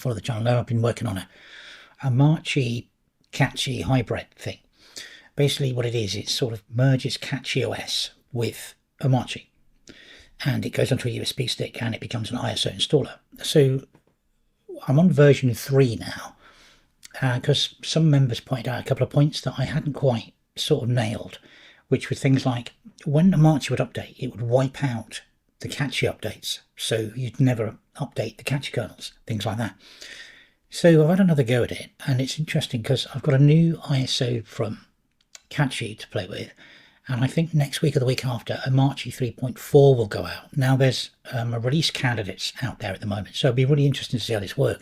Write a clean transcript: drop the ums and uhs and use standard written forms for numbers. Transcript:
follow the channel know, I've been working on a omarchy-Cachy hybrid thing. Basically what it is, it sort of merges Cachy OS with Amache, and it goes onto a USB stick and it becomes an ISO installer. So I'm on version 3 now, because some members pointed out a couple of points that I hadn't quite sort of nailed, which were things like when Amache would update, it would wipe out the Cachy updates, so you'd never update the Cachy kernels, things like that. So I've had another go at it, and it's interesting because I've got a new ISO from Cachy to play with, and I think next week or the week after, Amache 3.4 will go out. Now there's a release candidates out there at the moment, so it'll be really interesting to see how this works.